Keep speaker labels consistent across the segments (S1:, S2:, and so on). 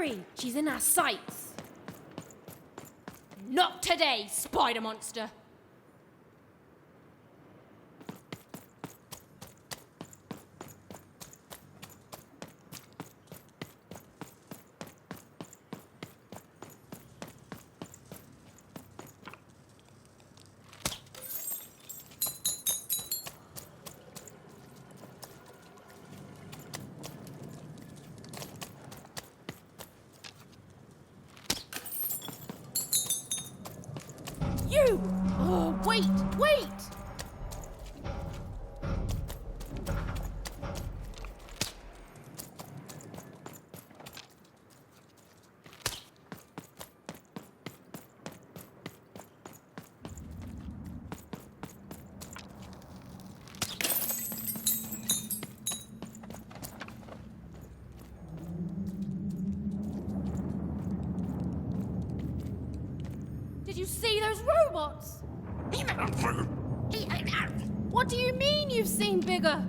S1: Hurry! She's in our sights. Not today, spider monster. You! Oh, wait! Did you see those robots? What do you mean you've seen bigger?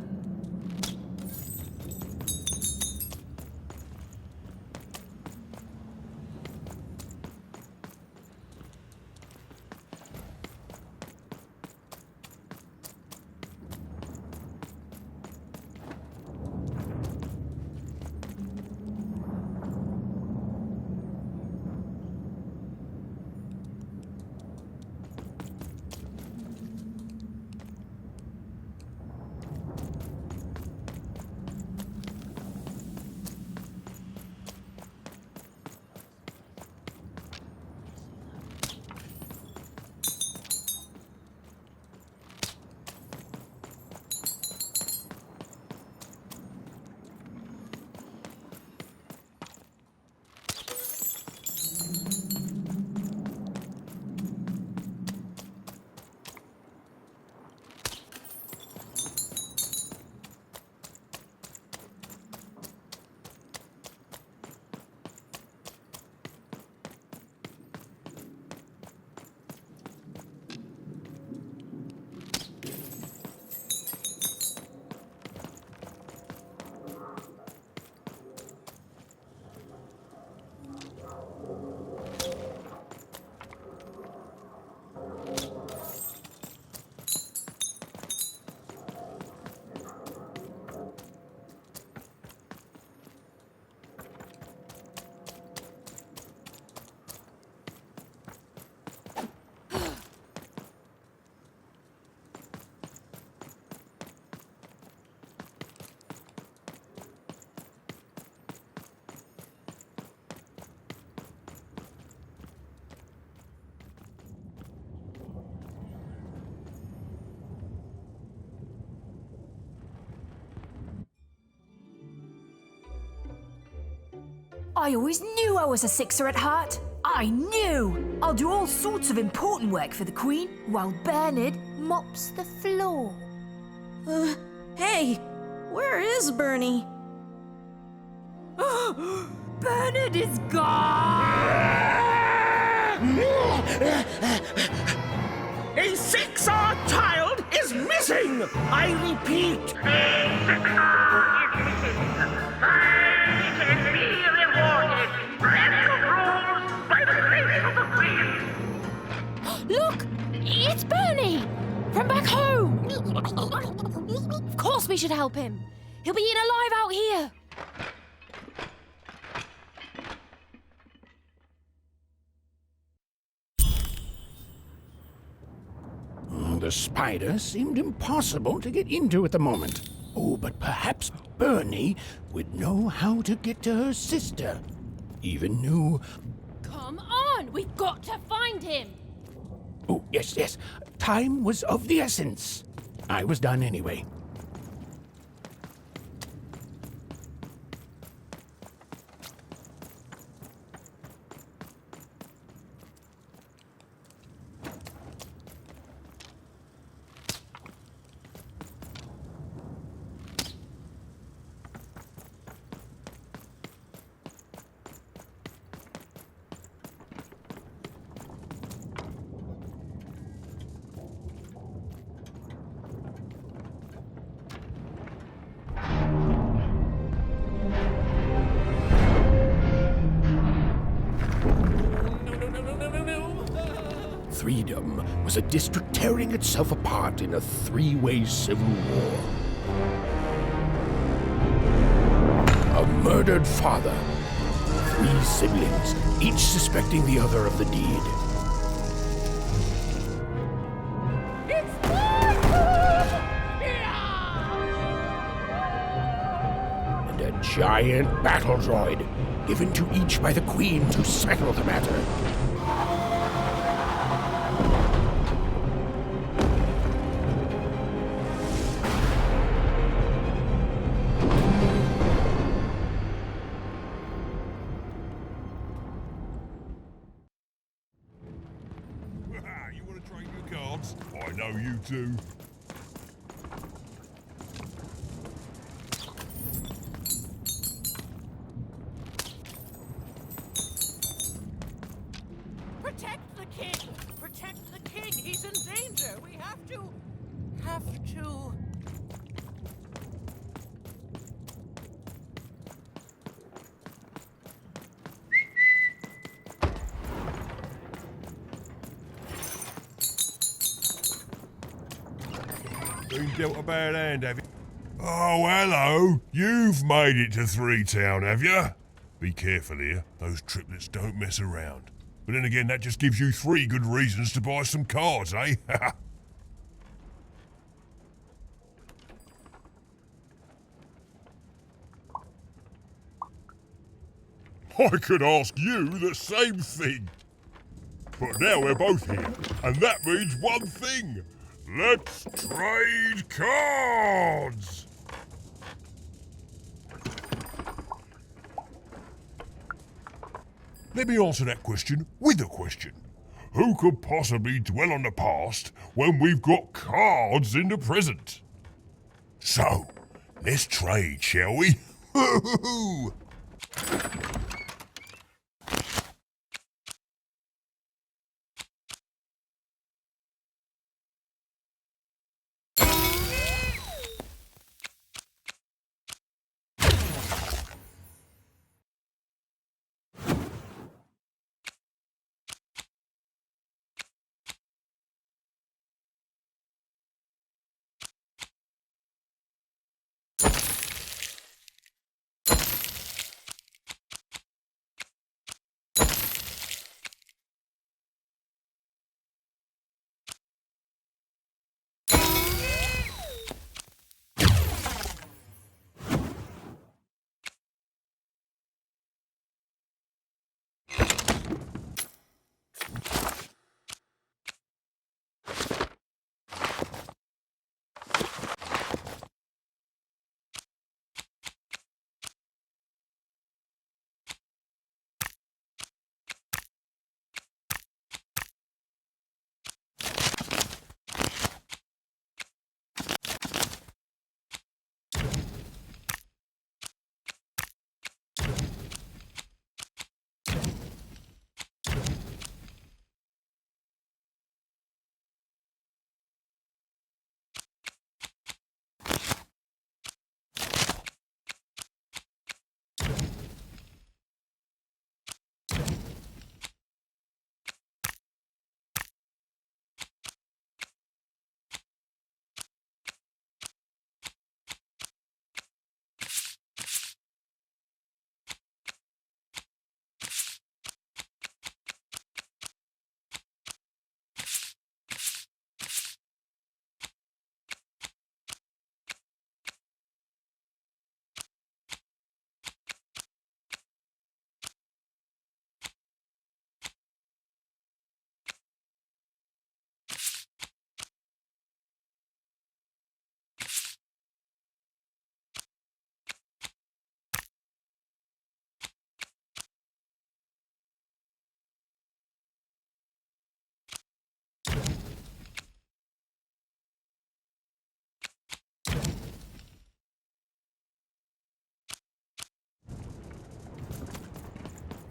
S2: I always knew I was a sixer at heart. I knew! I'll do all sorts of important work for the Queen while Bernard mops the floor.
S3: Hey! Where is Bernie?
S2: Bernard is gone!
S4: A six-hour child is missing! I repeat,
S5: A six-hour is missing. Find and be rewarded. Radical rules by the grace of the Queen.
S1: Look! It's Bernie! From back home! Of course we should help him. He'll be eaten alive out here.
S4: The spider seemed impossible to get into at the moment. Oh, but perhaps Bernie would know how to get to her sister. Even knew...
S1: Come on! We've got to find him!
S4: Oh, yes. Time was of the essence. I was done anyway. Threedom was a district tearing itself apart in a three-way civil war. A murdered father, 3 siblings, each suspecting the other of the deed. And a giant battle droid, given to each by the Queen to settle the matter.
S6: You want to trade your cards? I know you do.
S7: Protect the king! Protect the king! He's in danger! We have to...
S6: Been dealt a bad hand, have you? Oh, hello. You've made it to Threetown, have you? Be careful here. Those triplets don't mess around. But then again, that just gives you 3 good reasons to buy some cards, eh? I could ask you the same thing. But now we're both here, and that means one thing. Let's trade cards! Let me answer that question with a question. Who could possibly dwell on the past when we've got cards in the present? So, let's trade, shall we?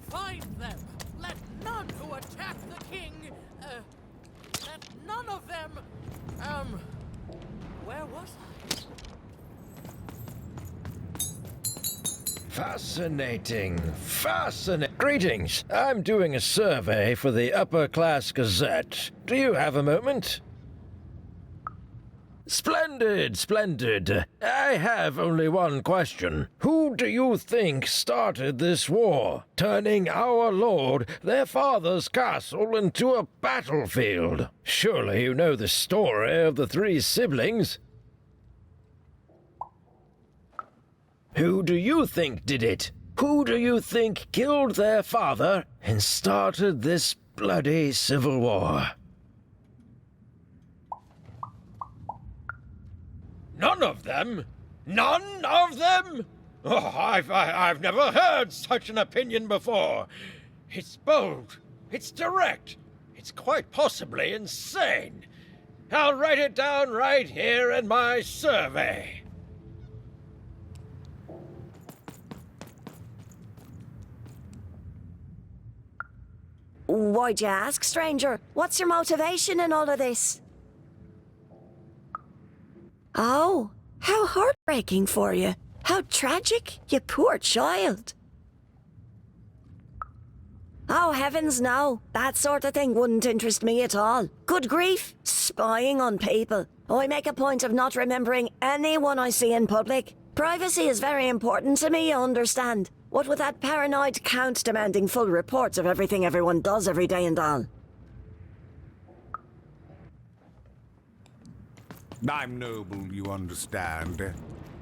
S7: Find them! Let none who attack the king... let none of them... where was I?
S8: Fascinating. Greetings. I'm doing a survey for the Upper Class Gazette. Do you have a moment? Splendid. I have only one question. Who do you think started this war, turning our lord, their father's castle, into a battlefield? Surely you know the story of the three siblings. Who do you think did it? Who do you think killed their father and started this bloody civil war? None of them? None of them? Oh, I've never heard such an opinion before. It's bold. It's direct. It's quite possibly insane. I'll write it down right here in my survey.
S3: Why'd you ask, stranger? What's your motivation in all of this? Oh, how heartbreaking for you. How tragic, you poor child. Oh, heavens no. That sort of thing wouldn't interest me at all. Good grief, spying on people. I make a point of not remembering anyone I see in public. Privacy is very important to me, you understand. What with that paranoid count demanding full reports of everything everyone does every day and all.
S9: I'm noble, you understand.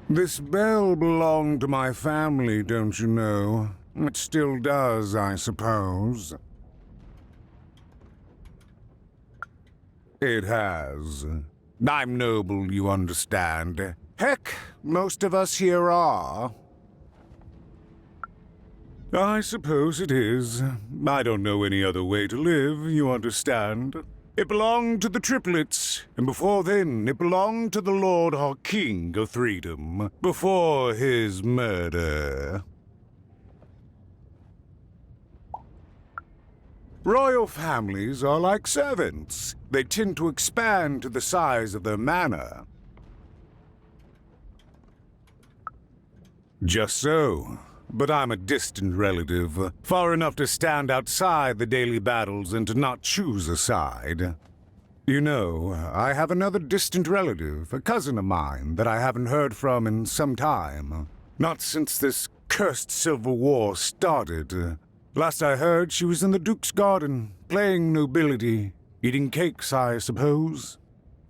S9: This bell belonged to my family, don't you know? It still does, I suppose. It has. I'm noble, you understand. Heck, most of us here are. I suppose it is. I don't know any other way to live, you understand. It belonged to the triplets, and before then it belonged to the Lord our King of Threedom, before his murder. Royal families are like servants. They tend to expand to the size of their manor. Just so. But I'm a distant relative, far enough to stand outside the daily battles and to not choose a side. You know, I have another distant relative, a cousin of mine, that I haven't heard from in some time. Not since this cursed Civil War started. Last I heard, she was in the Duke's garden, playing nobility, eating cakes, I suppose.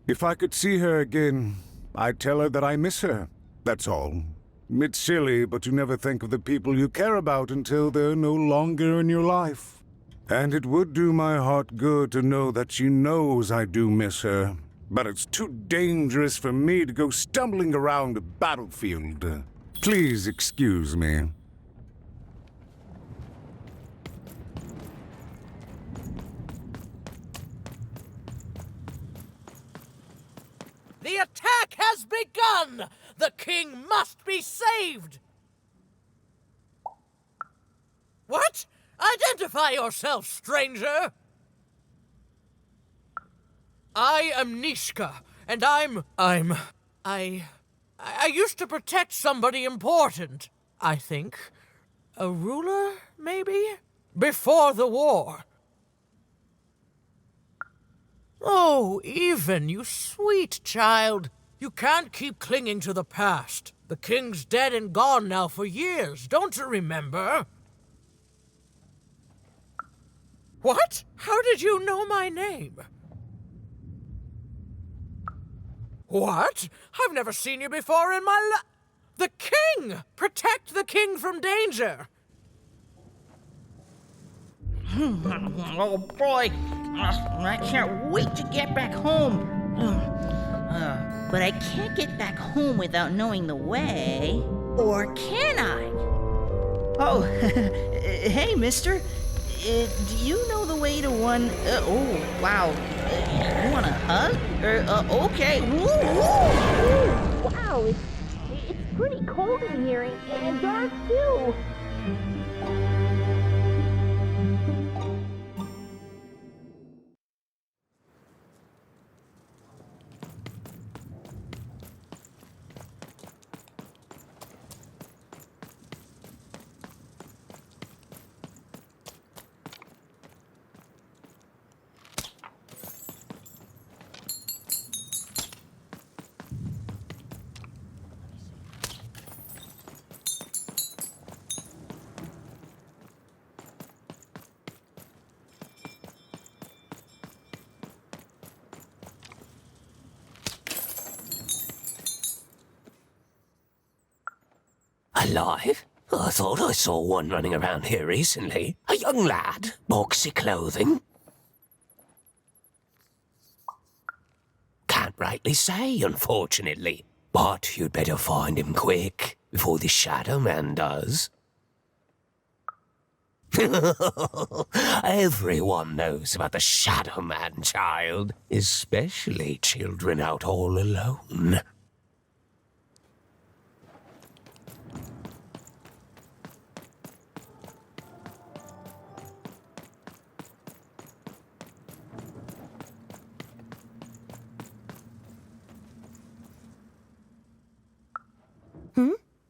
S9: If I could see her again, I'd tell her that I miss her, that's all. It's silly, but you never think of the people you care about until they're no longer in your life. And it would do my heart good to know that she knows I do miss her. But it's too dangerous for me to go stumbling around a battlefield. Please excuse me.
S7: The attack has begun! The king must be saved! What? Identify yourself, stranger! I am Nishka, and I used to protect somebody important, I think. A ruler, maybe? Before the war. Oh, Even, you sweet child. You can't keep clinging to the past. The king's dead and gone now for years, don't you remember? What? How did you know my name? What? I've never seen you before in my life. The king! Protect the king from danger!
S10: Oh boy, I can't wait to get back home. But I can't get back home without knowing the way. Or can I? Oh, hey, mister. Do you know the way to one... oh, wow. You want a hug? Okay. Woo, woo, woo. Wow, it's pretty cold in here and dark, too.
S11: Alive? I thought I saw one running around here recently. A young lad, boxy clothing. Can't rightly say, unfortunately. But you'd better find him quick, before the Shadow Man does. Everyone knows about the Shadow Man, child. Especially children out all alone.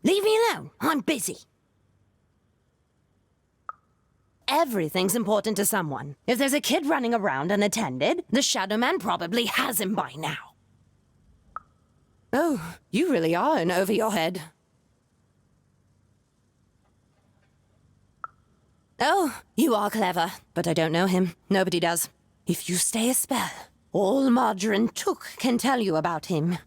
S12: Leave me alone. I'm busy. Everything's important to someone. If there's a kid running around unattended, the Shadow Man probably has him by now. Oh, you really are in over your head. Oh, you are clever, but I don't know him. Nobody does. If you stay a spell, all Margarine Took can tell you about him.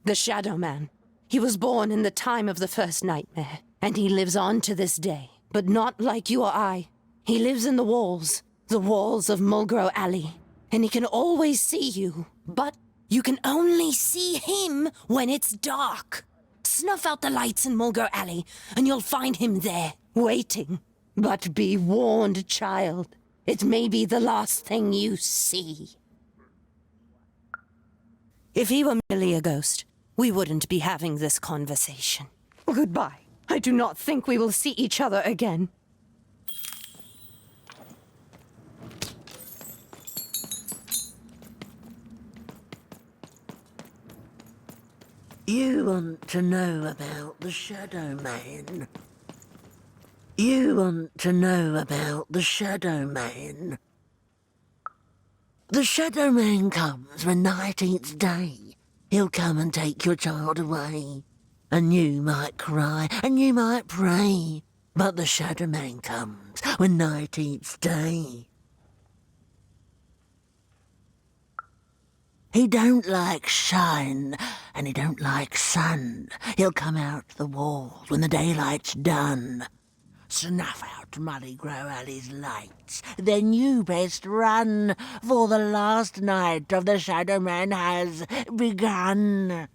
S12: The Shadow Man. He was born in the time of the first nightmare, and he lives on to this day, but not like you or I. He lives in the walls of Mulgrow Alley, and he can always see you, but you can only see him when it's dark. Snuff out the lights in Mulgrow Alley, and you'll find him there, waiting. But be warned, child. It may be the last thing you see. If he were merely a ghost, we wouldn't be having this conversation. Goodbye. I do not think we will see each other again.
S13: You want to know about the Shadow Man? You want to know about the Shadow Man? The Shadow Man comes when night eats day. He'll come and take your child away. And you might cry, and you might pray. But the Shadow Man comes when night eats day. He don't like shine, and he don't like sun. He'll come out the walls when the daylight's done. Snuff out Mulgrow Alley's lights, then you best run, for the last night of the Shadow Man has begun.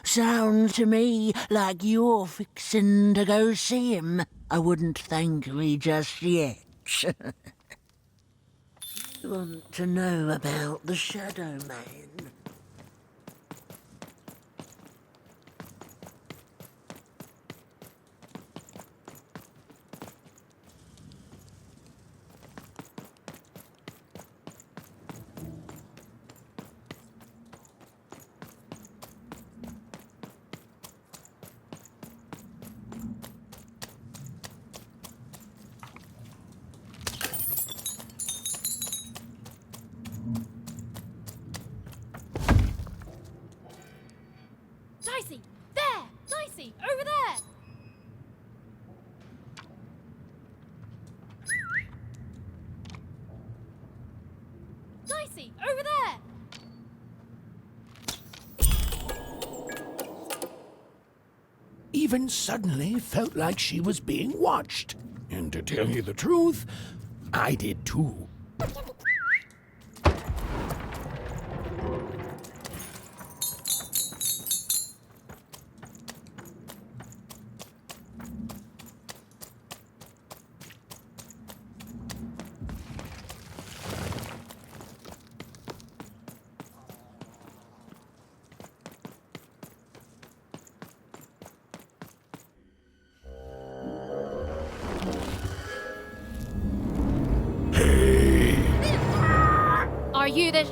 S13: Sounds to me like you're fixin' to go see him. I wouldn't thank me just yet. You want to know about the Shadow Man?
S1: Dicey! There! Dicey! Over there! Dicey! Over there!
S4: Even suddenly felt like she was being watched. And to tell you the truth, I did too.
S1: Are you the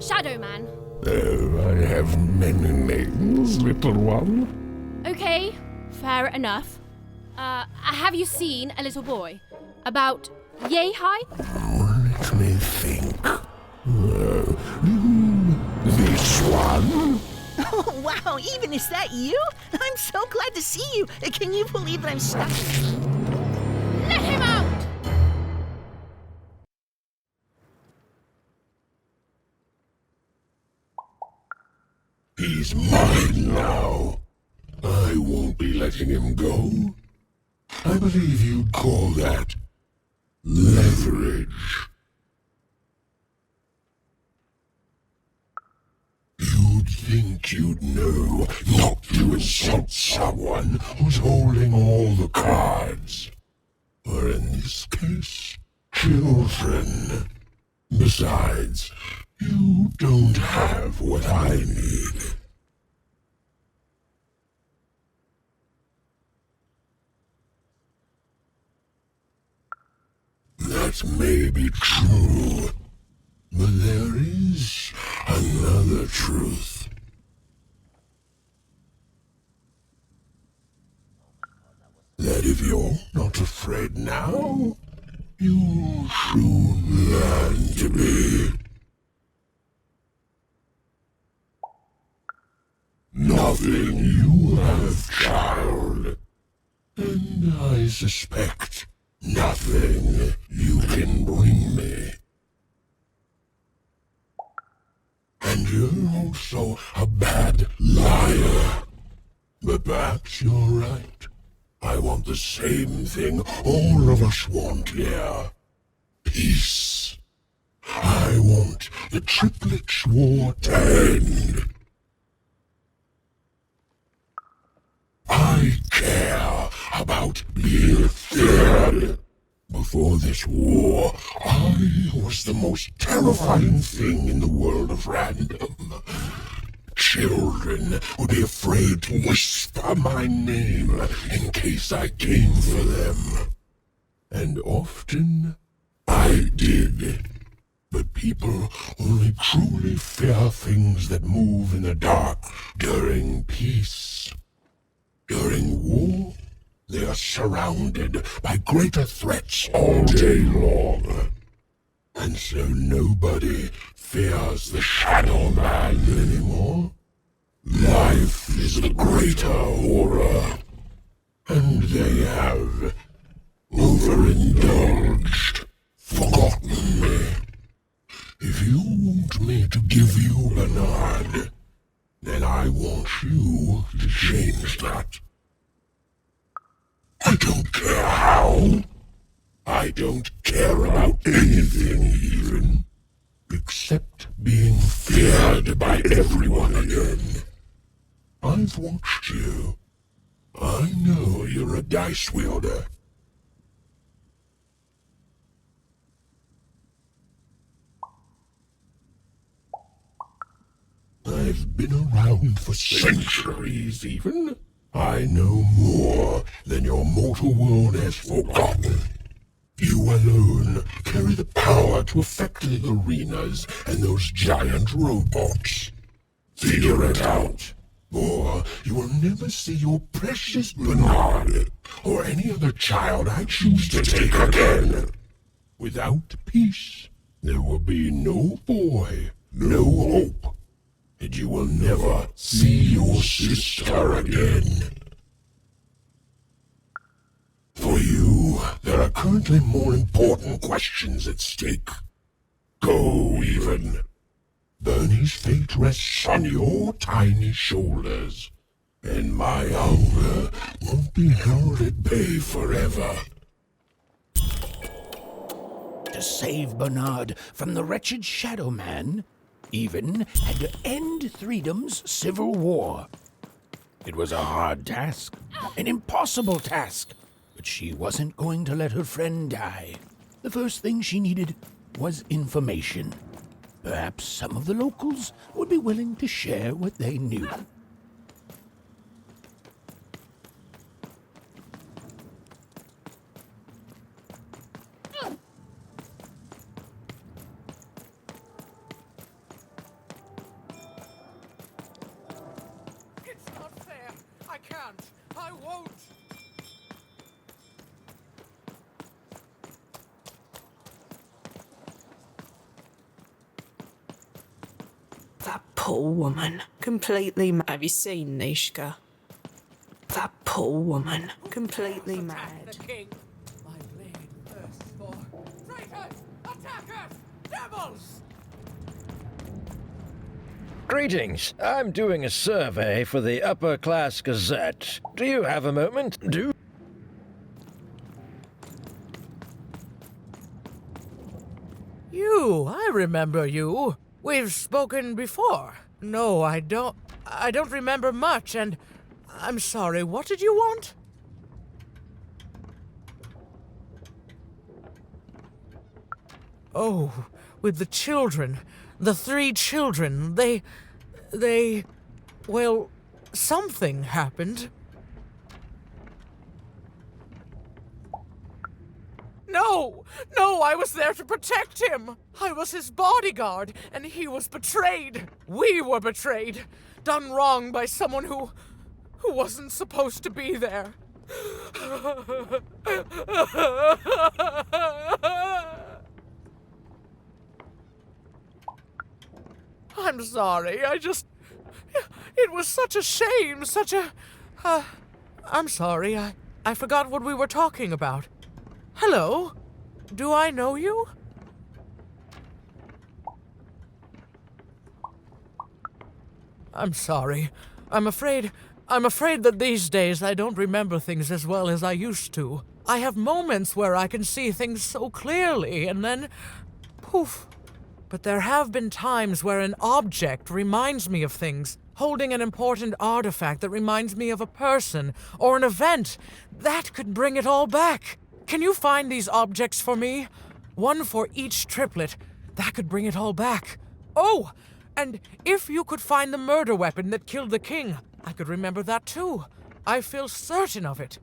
S1: Shadow Man?
S4: I have many names, little one.
S1: Okay, fair enough. Have you seen a little boy? About yay high?
S4: Let me think. This one?
S10: Oh, wow, even is that you? I'm so glad to see you. Can you believe that I'm stuck?
S1: Let him out!
S6: He
S4: He's mine now. I won't be letting him go. I believe you'd call that leverage. You'd think you'd know not to insult someone who's holding all the cards. Or in this case, children. Besides, you don't have what I need. That may be true, but there is another truth. That if you're not afraid now, you'll soon learn to be. Nothing you have, child. And I suspect nothing you can bring me. And you're also a bad liar. But perhaps you're right. I want the same thing all of us want here. Peace. I want the triplets' war to end. I care about being feared. Before this war, I was the most terrifying thing in the world of random. Children would be afraid to whisper my name in case I came for them. And often, I did. But people only truly fear things that move in the dark during peace. During war, they are surrounded by greater threats all day long. And so nobody fears the Shadow Man anymore. Life is the greater horror. And they have overindulged, forgotten me. If you want me to give you Bernard, then I want you to change that. I don't care how. I don't care about anything even, except being feared by everyone again. I've watched you. I know you're a dice wielder. I've been around for centuries even. I know more than your mortal world has forgotten. You alone carry the power to affect the arenas and those giant robots. Figure it out, or you will never see your precious Bernard or any other child I choose to take again. Without peace, there will be no boy, no hope, and you will never see your sister again. For you, there are currently more important questions at stake. Go, even. Bernie's fate rests on your tiny shoulders, and my hunger won't be held at bay forever. To save Bernard from the wretched Shadow Man, Even had to end Threedom's civil war. It was a hard task, an impossible task, but she wasn't going to let her friend die. The first thing she needed was information. Perhaps some of the locals would be willing to share what they knew.
S7: It's not fair. I can't. I won't.
S14: That poor woman, completely mad. Have you seen Nishka? That poor woman, completely mad.
S7: The king. My blade thirsts for traitors, attackers, devils.
S8: Greetings. I'm doing a survey for the Upper Class Gazette. Do you have a moment?
S7: You, I remember you. We've spoken before. No, I don't remember much, and I'm sorry, what did you want? Oh, with the children. The 3 children. Well, something happened. No! No, I was there to protect him! I was his bodyguard, and he was betrayed! We were betrayed! Done wrong by someone who wasn't supposed to be there. I'm sorry, it was such a shame, I'm sorry, I forgot what we were talking about. Hello? Do I know you? I'm sorry. I'm afraid that these days I don't remember things as well as I used to. I have moments where I can see things so clearly, and then poof. But there have been times where an object reminds me of things, holding an important artifact that reminds me of a person or an event. That could bring it all back. Can you find these objects for me? One for each triplet. That could bring it all back. Oh, and if you could find the murder weapon that killed the king, I could remember that too. I feel certain of it.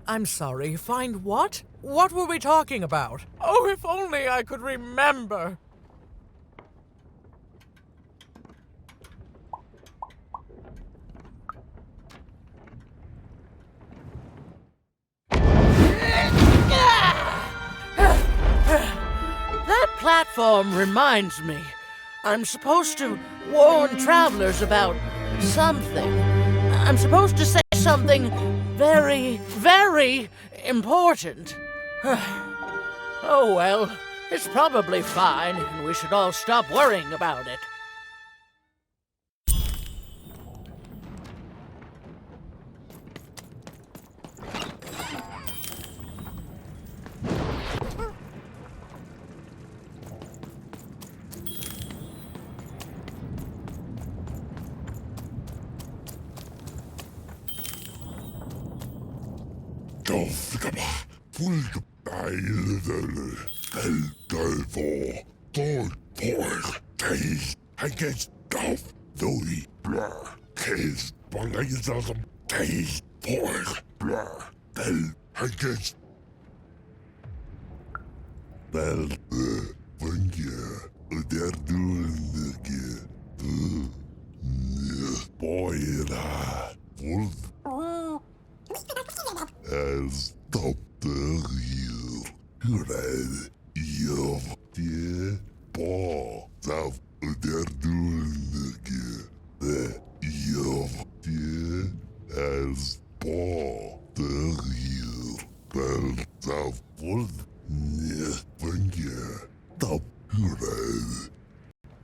S7: I'm sorry, find what? What were we talking about? Oh, if only I could remember. That platform reminds me. I'm supposed to warn travelers about something. I'm supposed to say something very, very important. Oh well, it's probably fine, and we should all stop worrying about it.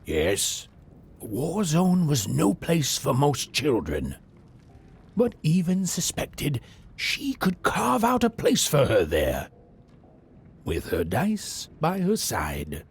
S11: Yes, Warzone was no place for most children. But even suspected she could carve out a place for her there, with her dice by her side.